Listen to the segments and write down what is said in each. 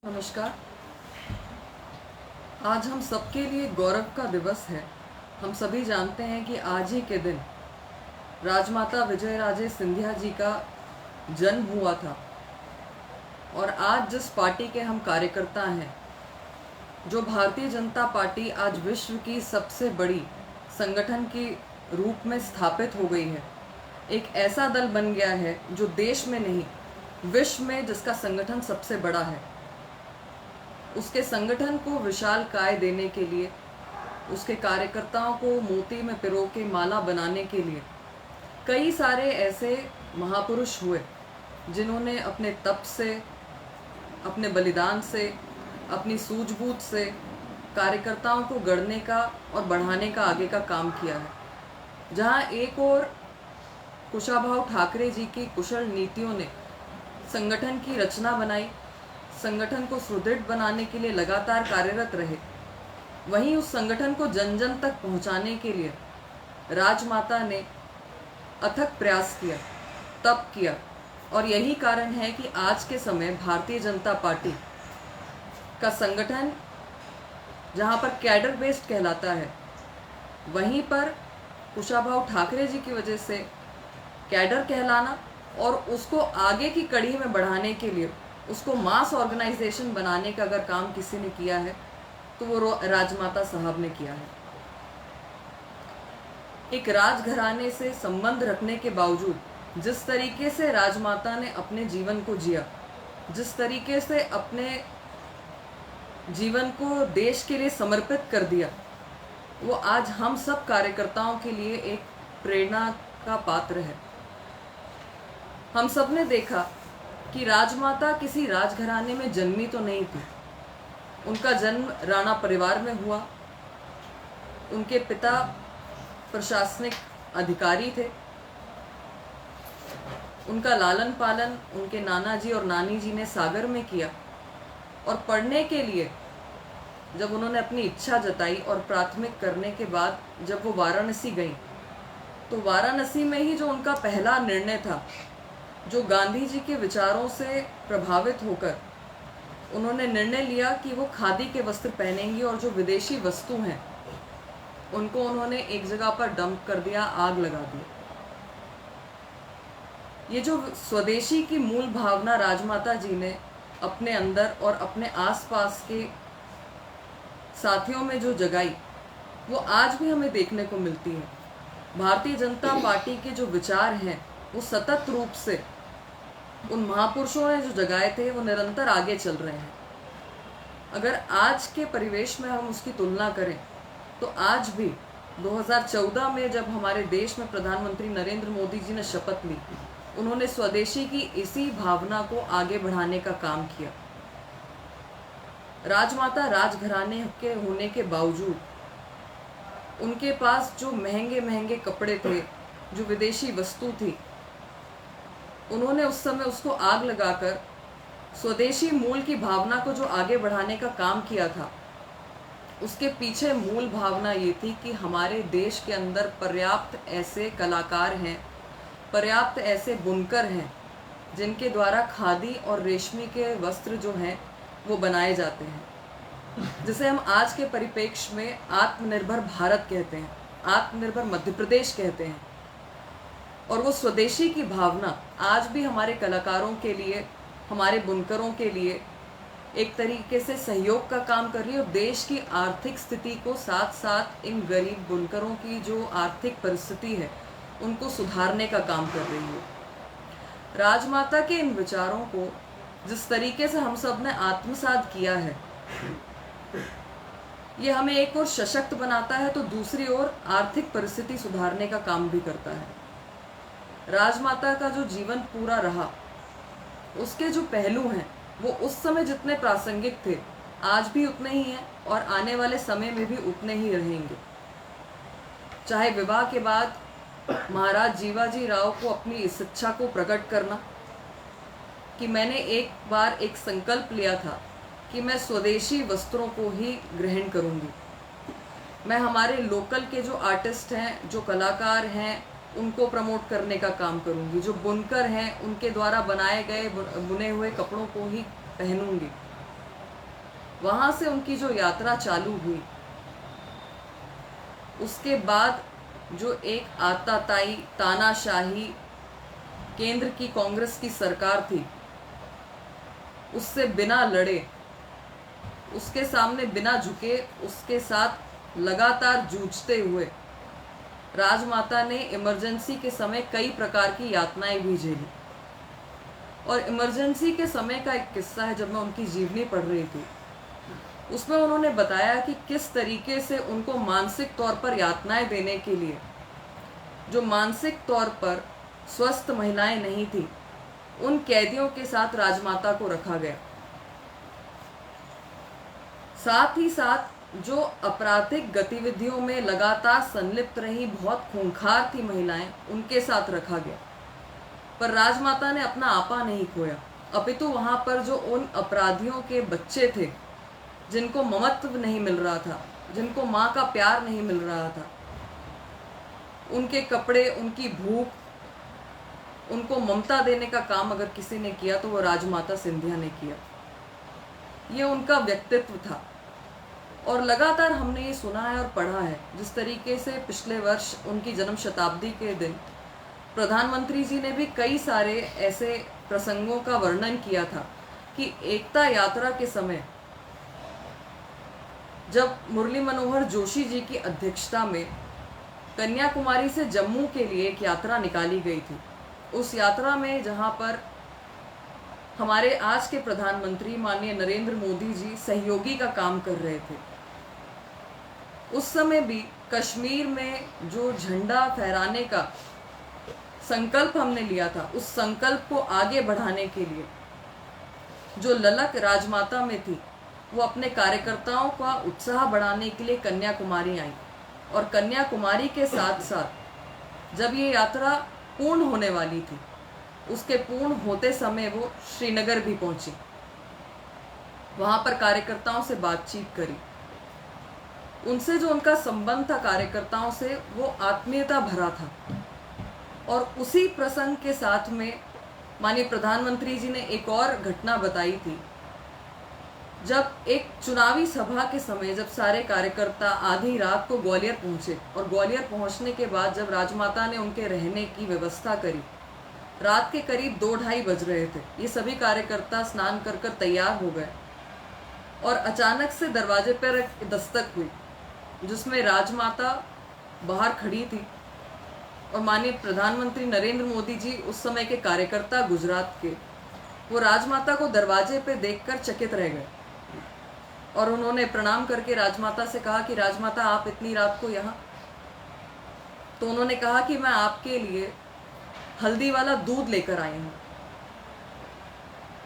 नमस्कार। आज हम सबके लिए गौरव का दिवस है। हम सभी जानते हैं कि आज ही के दिन राजमाता विजयराजे सिंधिया जी का जन्म हुआ था। और आज जिस पार्टी के हम कार्यकर्ता हैं, जो भारतीय जनता पार्टी आज विश्व की सबसे बड़ी संगठन के रूप में स्थापित हो गई है, एक ऐसा दल बन गया है जो देश में नहीं विश्व में जिसका संगठन सबसे बड़ा है, उसके संगठन को विशाल काय देने के लिए, उसके कार्यकर्ताओं को मोती में पिरो के माला बनाने के लिए कई सारे ऐसे महापुरुष हुए जिन्होंने अपने तप से, अपने बलिदान से, अपनी सूझबूझ से कार्यकर्ताओं को गढ़ने का और बढ़ाने का आगे का काम किया है। जहां एक और कुशाभाऊ ठाकरे जी की कुशल नीतियों ने संगठन की रचना बनाई, संगठन को सुदृढ़ बनाने के लिए लगातार कार्यरत रहे, वहीं उस संगठन को जन जन तक पहुंचाने के लिए राजमाता ने अथक प्रयास किया, तप किया। और यही कारण है कि आज के समय भारतीय जनता पार्टी का संगठन जहां पर कैडर बेस्ड कहलाता है, वहीं पर कुशाभाऊ ठाकरे जी की वजह से कैडर कहलाना और उसको आगे की कड़ी में बढ़ाने के लिए, उसको मास ऑर्गेनाइजेशन बनाने का अगर काम किसी ने किया है तो वो राजमाता साहब ने किया है। एक राजघराने से संबंध रखने के बावजूद जिस तरीके से राजमाता ने अपने जीवन को जिया, जिस तरीके से अपने जीवन को देश के लिए समर्पित कर दिया, वो आज हम सब कार्यकर्ताओं के लिए एक प्रेरणा का पात्र है। हम सब ने देखा कि राजमाता किसी राजघराने में जन्मी तो नहीं थी। उनका जन्म राणा परिवार में हुआ। उनके पिता प्रशासनिक अधिकारी थे। उनका लालन पालन उनके नाना जी और नानी जी ने सागर में किया। और पढ़ने के लिए जब उन्होंने अपनी इच्छा जताई और प्राथमिक करने के बाद जब वो वाराणसी गई, तो वाराणसी में ही जो उनका पहला निर्णय था, जो गांधी जी के विचारों से प्रभावित होकर उन्होंने निर्णय लिया कि वो खादी के वस्त्र पहनेंगी और जो विदेशी वस्तु हैं उनको उन्होंने एक जगह पर डंप कर दिया, आग लगा दी। ये जो स्वदेशी की मूल भावना राजमाता जी ने अपने अंदर और अपने आसपास के साथियों में जो जगाई, वो आज भी हमें देखने को मिलती है। भारतीय जनता पार्टी के जो विचार हैं वो सतत रूप से उन महापुरुषों ने जो जगाए थे वो निरंतर आगे चल रहे हैं। अगर आज के परिवेश में हम उसकी तुलना करें तो आज भी 2014 में जब हमारे देश में प्रधानमंत्री नरेंद्र मोदी जी ने शपथ ली, उन्होंने स्वदेशी की इसी भावना को आगे बढ़ाने का काम किया। राजमाता राजघराने के होने के बावजूद उनके पास जो महंगे महंगे कपड़े थे, जो विदेशी वस्तु थी, उन्होंने उस समय उसको आग लगाकर स्वदेशी मूल की भावना को जो आगे बढ़ाने का काम किया था, उसके पीछे मूल भावना ये थी कि हमारे देश के अंदर पर्याप्त ऐसे कलाकार हैं, पर्याप्त ऐसे बुनकर हैं जिनके द्वारा खादी और रेशमी के वस्त्र जो हैं वो बनाए जाते हैं, जिसे हम आज के परिप्रेक्ष्य में आत्मनिर्भर भारत कहते हैं, आत्मनिर्भर मध्य प्रदेश कहते हैं। और वो स्वदेशी की भावना आज भी हमारे कलाकारों के लिए, हमारे बुनकरों के लिए एक तरीके से सहयोग का काम कर रही है। और देश की आर्थिक स्थिति को साथ साथ इन गरीब बुनकरों की जो आर्थिक परिस्थिति है उनको सुधारने का काम कर रही है। राजमाता के इन विचारों को जिस तरीके से हम सब ने आत्मसात किया है, ये हमें एक ओर सशक्त बनाता है तो दूसरी ओर आर्थिक परिस्थिति सुधारने का काम भी करता है। राजमाता का जो जीवन पूरा रहा, उसके जो पहलू हैं वो उस समय जितने प्रासंगिक थे आज भी उतने ही हैं और आने वाले समय में भी उतने ही रहेंगे। चाहे विवाह के बाद महाराज जीवाजी राव को अपनी इस इच्छा को प्रकट करना कि मैंने एक बार एक संकल्प लिया था कि मैं स्वदेशी वस्त्रों को ही ग्रहण करूंगी, मैं हमारे लोकल के जो आर्टिस्ट हैं, जो कलाकार हैं, उनको प्रमोट करने का काम करूंगी, जो बुनकर हैं उनके द्वारा बनाए गए बुने हुए कपड़ों को ही पहनूंगी। वहाँ से उनकी जो यात्रा चालू हुई, उसके बाद जो एक आताताई तानाशाही केंद्र की कांग्रेस की सरकार थी, उससे बिना लड़े, उसके सामने बिना झुके, उसके साथ लगातार जूझते हुए राजमाता ने इमरजेंसी के समय कई प्रकार की यातनाएं भी झेली। और इमरजेंसी के समय का एक किस्सा है, जब मैं उनकी जीवनी पढ़ रही थी, उसमें उन्होंने बताया कि किस तरीके से उनको मानसिक तौर पर यातनाएं देने के लिए जो मानसिक तौर पर स्वस्थ महिलाएं नहीं थी, उन कैदियों के साथ राजमाता को रखा गया। साथ ही साथ जो आपराधिक गतिविधियों में लगातार संलिप्त रही बहुत खूंखार थी महिलाएं, उनके साथ रखा गया। पर राजमाता ने अपना आपा नहीं खोया, अपितु वहां पर जो उन अपराधियों के बच्चे थे, जिनको ममत्व नहीं मिल रहा था, जिनको माँ का प्यार नहीं मिल रहा था, उनके कपड़े, उनकी भूख, उनको ममता देने का काम अगर किसी ने किया तो वो राजमाता सिंधिया ने किया। ये उनका व्यक्तित्व था। और लगातार हमने ये सुना है और पढ़ा है, जिस तरीके से पिछले वर्ष उनकी जन्म शताब्दी के दिन प्रधानमंत्री जी ने भी कई सारे ऐसे प्रसंगों का वर्णन किया था कि एकता यात्रा के समय जब मुरली मनोहर जोशी जी की अध्यक्षता में कन्याकुमारी से जम्मू के लिए एक यात्रा निकाली गई थी, उस यात्रा में जहां पर हमारे आज के प्रधानमंत्री माननीय नरेंद्र मोदी जी सहयोगी का काम कर रहे थे, उस समय भी कश्मीर में जो झंडा फहराने का संकल्प हमने लिया था, उस संकल्प को आगे बढ़ाने के लिए जो ललक राजमाता में थी, वो अपने कार्यकर्ताओं का उत्साह बढ़ाने के लिए कन्याकुमारी आई। और कन्याकुमारी के साथ साथ जब ये यात्रा पूर्ण होने वाली थी, उसके पूर्ण होते समय वो श्रीनगर भी पहुंची, वहां पर कार्यकर्ताओं से बातचीत करी। उनसे जो उनका संबंध था कार्यकर्ताओं से, वो आत्मीयता भरा था। और उसी प्रसंग के साथ में माननीय प्रधानमंत्री जी ने एक और घटना बताई थी, जब एक चुनावी सभा के समय जब सारे कार्यकर्ता आधी रात को ग्वालियर पहुंचे, और ग्वालियर पहुंचने के बाद जब राजमाता ने उनके रहने की व्यवस्था करी, रात के करीब 2-2:30 बज रहे थे, ये सभी कार्यकर्ता स्नान कर कर तैयार हो गए और अचानक से दरवाजे पर एक दस्तक हुई, जिसमें राजमाता बाहर खड़ी थी और माननीय प्रधानमंत्री नरेंद्र मोदी जी, उस समय के कार्यकर्ता गुजरात के, वो राजमाता को दरवाजे पे देखकर चकित रह गए और उन्होंने प्रणाम करके राजमाता से कहा कि राजमाता, आप इतनी रात को यहाँ? तो उन्होंने कहा कि मैं आपके लिए हल्दी वाला दूध लेकर आई हूँ।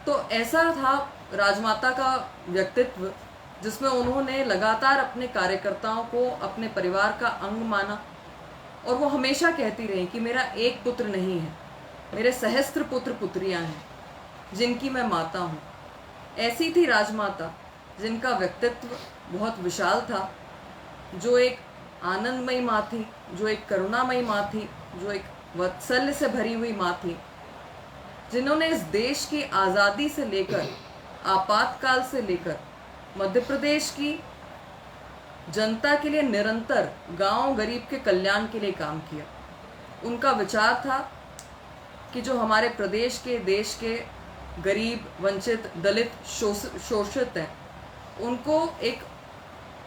तो ऐसा था राजमाता का व्यक्तित्व, जिसमें उन्होंने लगातार अपने कार्यकर्ताओं को अपने परिवार का अंग माना। और वो हमेशा कहती रही कि मेरा एक पुत्र नहीं है, मेरे सहस्त्र पुत्र पुत्रियां हैं जिनकी मैं माता हूँ। ऐसी थी राजमाता, जिनका व्यक्तित्व बहुत विशाल था, जो एक आनंदमयी माँ थी, जो एक करुणामयी माँ थी, जो एक वात्सल्य से भरी हुई माँ थी, जिन्होंने इस देश की आज़ादी से लेकर आपातकाल से लेकर मध्य प्रदेश की जनता के लिए निरंतर गांव गरीब के कल्याण के लिए काम किया। उनका विचार था कि जो हमारे प्रदेश के, देश के गरीब, वंचित, दलित, शोषित हैं, उनको एक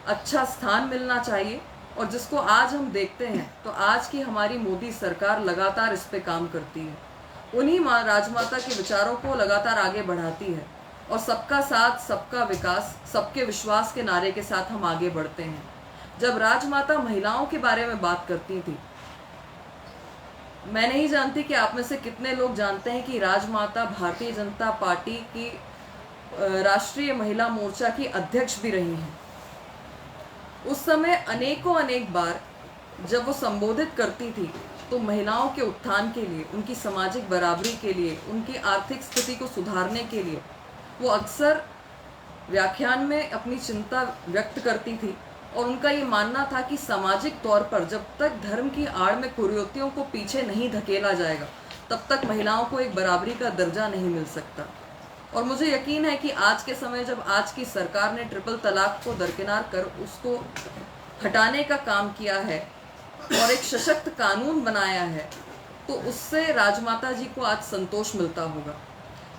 अच्छा स्थान मिलना चाहिए। और जिसको आज हम देखते हैं, तो आज की हमारी मोदी सरकार लगातार इस पे काम करती है, उन्हीं राजमाता के विचारों को लगातार आगे बढ़ाती है और सबका साथ, सबका विकास, सबके विश्वास के नारे के साथ हम आगे बढ़ते हैं। जब राजमाता महिलाओं के बारे में बात करती थी, मैं नहीं जानती कि आप में से कितने लोग जानते हैं कि राजमाता भारतीय जनता पार्टी की राष्ट्रीय महिला मोर्चा की अध्यक्ष भी रही हैं। उस समय अनेक बार जब वो संबोधित करती थी, तो महिलाओं के उत्थान के लिए, उनकी सामाजिक बराबरी के लिए, उनकी आर्थिक स्थिति को सुधारने के लिए वो अक्सर व्याख्यान में अपनी चिंता व्यक्त करती थी। और उनका ये मानना था कि सामाजिक तौर पर जब तक धर्म की आड़ में कुरीतियों को पीछे नहीं धकेला जाएगा, तब तक महिलाओं को एक बराबरी का दर्जा नहीं मिल सकता। और मुझे यकीन है कि आज के समय जब आज की सरकार ने ट्रिपल तलाक को दरकिनार कर उसको हटाने का काम किया है और एक सशक्त कानून बनाया है, तो उससे राजमाता जी को आज संतोष मिलता होगा।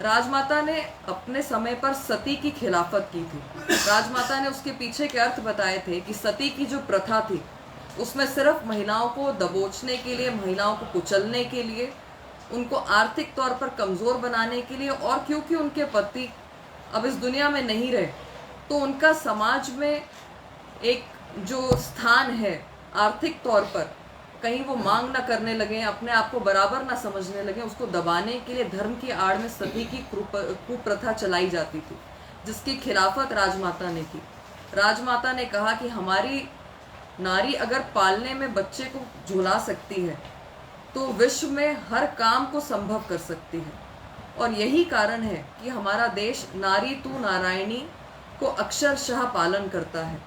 राजमाता ने अपने समय पर सती की खिलाफत की थी। राजमाता ने उसके पीछे के अर्थ बताए थे कि सती की जो प्रथा थी उसमें सिर्फ महिलाओं को दबोचने के लिए, महिलाओं को कुचलने के लिए, उनको आर्थिक तौर पर कमज़ोर बनाने के लिए, और क्योंकि उनके पति अब इस दुनिया में नहीं रहे तो उनका समाज में एक जो स्थान है आर्थिक तौर पर, कहीं वो मांग ना करने लगे, अपने आप को बराबर ना समझने लगे, उसको दबाने के लिए धर्म की आड़ में सती की कुप्रथा चलाई जाती थी, जिसकी खिलाफत राजमाता ने की। राजमाता ने कहा कि हमारी नारी अगर पालने में बच्चे को झुला सकती है तो विश्व में हर काम को संभव कर सकती है। और यही कारण है कि हमारा देश नारी तू नारायणी को अक्षरशः पालन करता है।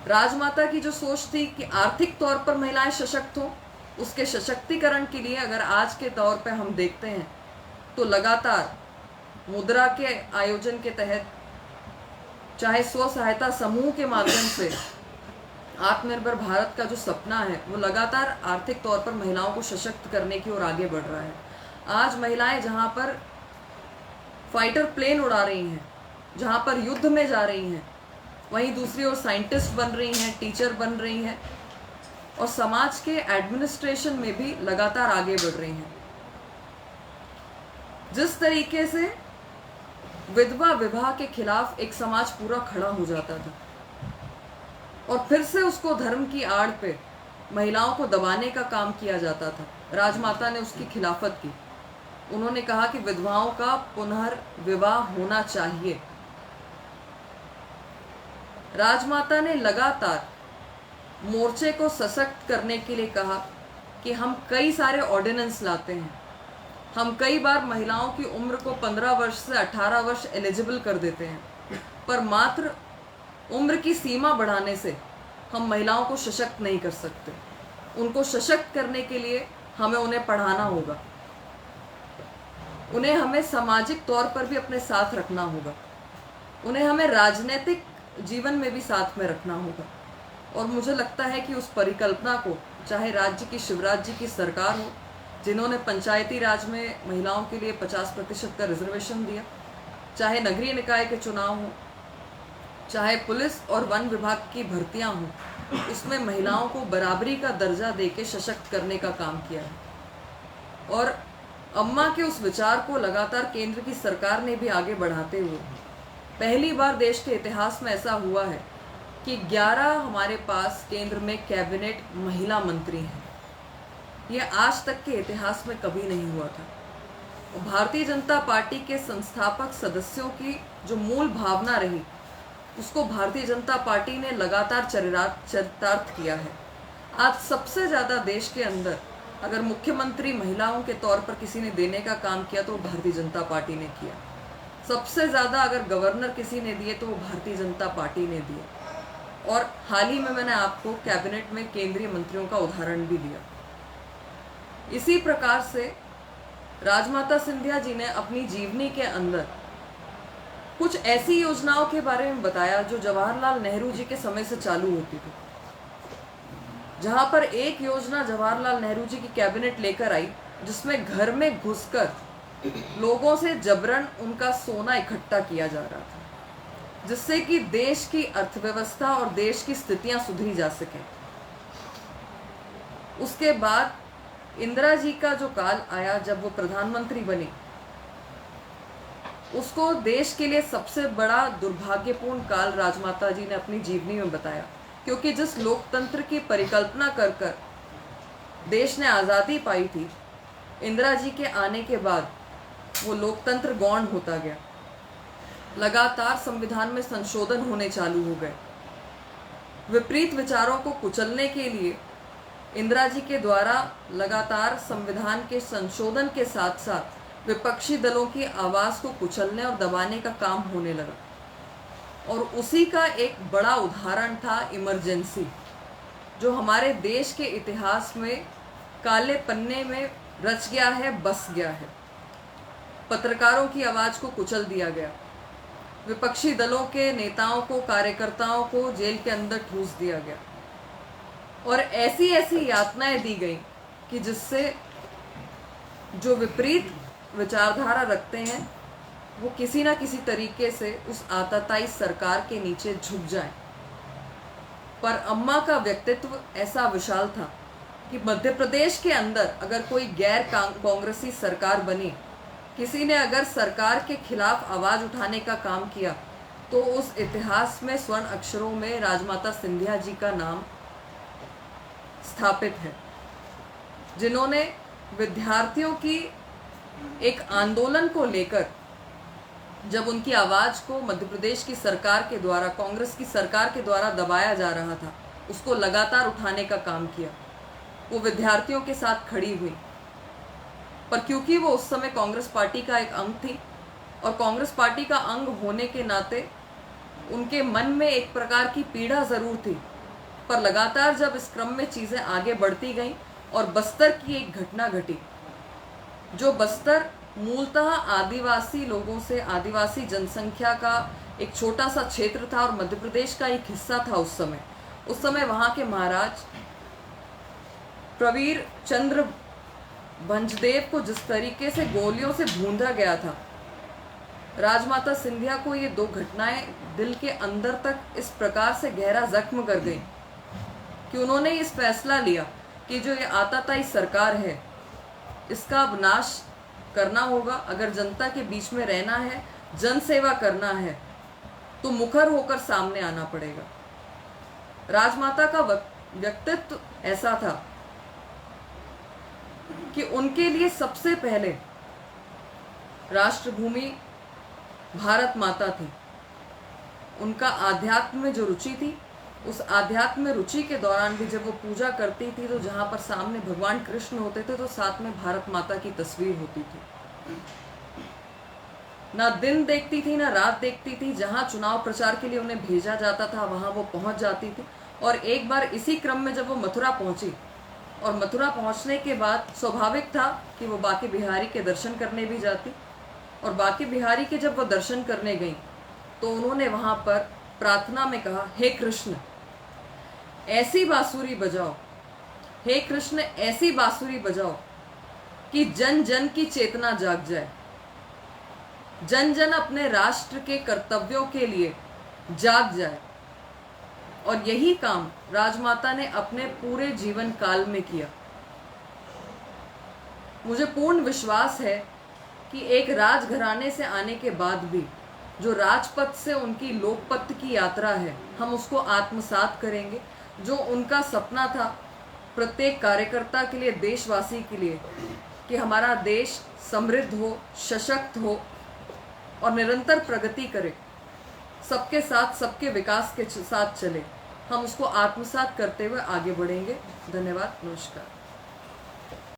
राजमाता की जो सोच थी कि आर्थिक तौर पर महिलाएं सशक्त हों, उसके सशक्तिकरण के लिए अगर आज के तौर पे हम देखते हैं तो लगातार मुद्रा के आयोजन के तहत, चाहे स्व सहायता समूह के माध्यम से आत्मनिर्भर भारत का जो सपना है वो लगातार आर्थिक तौर पर महिलाओं को सशक्त करने की ओर आगे बढ़ रहा है। आज महिलाएं जहाँ पर फाइटर प्लेन उड़ा रही हैं, जहाँ पर युद्ध में जा रही हैं, वहीं दूसरी ओर साइंटिस्ट बन रही हैं, टीचर बन रही हैं, और समाज के एडमिनिस्ट्रेशन में भी लगातार आगे बढ़ रही हैं। जिस तरीके से विधवा विवाह के खिलाफ एक समाज पूरा खड़ा हो जाता था और फिर से उसको धर्म की आड़ पे महिलाओं को दबाने का काम किया जाता था, राजमाता ने उसकी खिलाफत की। उन्होंने कहा कि विधवाओं का पुनर्विवाह होना चाहिए। राजमाता ने लगातार मोर्चे को सशक्त करने के लिए कहा कि हम कई सारे ऑर्डिनेंस लाते हैं, हम कई बार महिलाओं की उम्र को 15 वर्ष से 18 वर्ष एलिजिबल कर देते हैं, पर मात्र उम्र की सीमा बढ़ाने से हम महिलाओं को सशक्त नहीं कर सकते। उनको सशक्त करने के लिए हमें उन्हें पढ़ाना होगा, उन्हें हमें सामाजिक तौर पर भी अपने साथ रखना होगा, उन्हें हमें राजनीतिक जीवन में भी साथ में रखना होगा। और मुझे लगता है कि उस परिकल्पना को, चाहे राज्य की शिवराज जी की सरकार हो जिन्होंने पंचायती राज में महिलाओं के लिए 50% का रिजर्वेशन दिया, चाहे नगरीय निकाय के चुनाव हो, चाहे पुलिस और वन विभाग की भर्तियां हों, उसमें महिलाओं को बराबरी का दर्जा देके सशक्त करने का काम किया है। और अम्मा के उस विचार को लगातार केंद्र की सरकार ने भी आगे बढ़ाते हुए पहली बार देश के इतिहास में ऐसा हुआ है कि 11 हमारे पास केंद्र में कैबिनेट महिला मंत्री हैं। ये आज तक के इतिहास में कभी नहीं हुआ था। भारतीय जनता पार्टी के संस्थापक सदस्यों की जो मूल भावना रही उसको भारतीय जनता पार्टी ने लगातार चरितार्थ किया है। आज सबसे ज़्यादा देश के अंदर अगर मुख्यमंत्री महिलाओं के तौर पर किसी ने देने का काम किया तो भारतीय जनता पार्टी ने किया। सबसे ज़्यादा अगर गवर्नर किसी ने दिए तो वो भारतीय जनता पार्टी ने दिए। और हाल ही में मैंने आपको कैबिनेट में केंद्रीय मंत्रियों का उदाहरण भी दिया। इसी प्रकार से राजमाता सिंधिया जी ने अपनी जीवनी के अंदर कुछ ऐसी योजनाओं के बारे में बताया जो जवाहरलाल नेहरू जी के समय से चालू होती थी। जहां पर एक योजना जवाहरलाल नेहरू जी की कैबिनेट लेकर आई जिसमें घर में घुसकर लोगों से जबरन उनका सोना इकट्ठा किया जा रहा था, जिससे कि देश की अर्थव्यवस्था और देश की स्थितियां सुधरी जा सकें। उसके बाद इंदिरा जी का जो काल आया जब वो प्रधानमंत्री बनी, उसको देश के लिए सबसे बड़ा दुर्भाग्यपूर्ण काल राजमाता जी ने अपनी जीवनी में बताया, क्योंकि जिस लोकतंत्र की परिकल्पना कर कर देश ने आज़ादी पाई थी, इंदिरा जी के आने के बाद वो लोकतंत्र गौण होता गया। लगातार संविधान में संशोधन होने चालू हो गए। विपरीत विचारों को कुचलने के लिए इंदिरा जी के द्वारा लगातार संविधान के संशोधन के साथ साथ विपक्षी दलों की आवाज़ को कुचलने और दबाने का काम होने लगा। और उसी का एक बड़ा उदाहरण था इमरजेंसी, जो हमारे देश के इतिहास में काले पन्ने में रच गया है, बस गया है। पत्रकारों की आवाज़ को कुचल दिया गया, विपक्षी दलों के नेताओं को, कार्यकर्ताओं को जेल के अंदर ठूस दिया गया और ऐसी ऐसी यातनाएं दी गई कि जिससे जो विपरीत विचारधारा रखते हैं वो किसी ना किसी तरीके से उस आताताई सरकार के नीचे झुक जाएं। पर अम्मा का व्यक्तित्व ऐसा विशाल था कि मध्य प्रदेश के अंदर अगर कोई गैर कांग्रेसी सरकार बनी, किसी ने अगर सरकार के खिलाफ आवाज़ उठाने का काम किया, तो उस इतिहास में स्वर्ण अक्षरों में राजमाता सिंधिया जी का नाम स्थापित है, जिन्होंने विद्यार्थियों की एक आंदोलन को लेकर, जब उनकी आवाज़ को मध्य प्रदेश की सरकार के द्वारा, कांग्रेस की सरकार के द्वारा दबाया जा रहा था, उसको लगातार उठाने का काम किया। वो विद्यार्थियों के साथ खड़ी हुई, पर क्योंकि वो उस समय कांग्रेस पार्टी का एक अंग थी और कांग्रेस पार्टी का अंग होने के नाते उनके मन में एक प्रकार की पीड़ा ज़रूर थी। पर लगातार जब इस क्रम में चीज़ें आगे बढ़ती गईं और बस्तर की एक घटना घटी, जो बस्तर मूलतः आदिवासी लोगों से, आदिवासी जनसंख्या का एक छोटा सा क्षेत्र था और मध्य प्रदेश का एक हिस्सा था। उस समय वहाँ के महाराज प्रवीर चंद्र भंजदेव को जिस तरीके से गोलियों से भूंजा गया था, राजमाता सिंधिया को ये दो घटनाएं दिल के अंदर तक इस प्रकार से गहरा जख्म कर गई कि उन्होंने इस फैसला लिया कि जो ये आताताई सरकार है, इसका अब नाश करना होगा। अगर जनता के बीच में रहना है, जन सेवा करना है, तो मुखर होकर सामने आना पड़ेगा। राजमाता का व्यक्तित्व ऐसा था कि उनके लिए सबसे पहले राष्ट्रभूमि भारत माता थी। उनका आध्यात्म में जो रुचि थी, उस आध्यात्म में रुचि के दौरान भी जब वो पूजा करती थी, तो जहाँ पर सामने भगवान कृष्ण होते थे, तो साथ में भारत माता की तस्वीर होती थी। ना दिन देखती थी, ना रात देखती थी। जहाँ चुनाव प्रचार के लिए उन्हें भेजा जाता था, वहाँ वो पहुँच जाती थी। और एक बार इसी क्रम में जब वो मथुरा पहुँची, और मथुरा पहुँचने के बाद स्वाभाविक था कि वो बांके बिहारी के दर्शन करने भी जाती। और बांके बिहारी के जब वो दर्शन करने गई, तो उन्होंने वहाँ पर प्रार्थना में कहा, हे कृष्ण ऐसी बांसुरी बजाओ, हे कृष्ण ऐसी बांसुरी बजाओ कि जन जन की चेतना जाग जाए, जन जन अपने राष्ट्र के कर्तव्यों के लिए जाग जाए। और यही काम राजमाता ने अपने पूरे जीवन काल में किया। मुझे पूर्ण विश्वास है कि एक राजघराने से आने के बाद भी जो राजपथ से उनकी लोकपथ की यात्रा है, हम उसको आत्मसात करेंगे। जो उनका सपना था प्रत्येक कार्यकर्ता के लिए, देशवासी के लिए, कि हमारा देश समृद्ध हो, सशक्त हो और निरंतर प्रगति करे, सबके साथ, सबके विकास के साथ चले, हम उसको आत्मसात करते हुए आगे बढ़ेंगे। धन्यवाद, नमस्कार।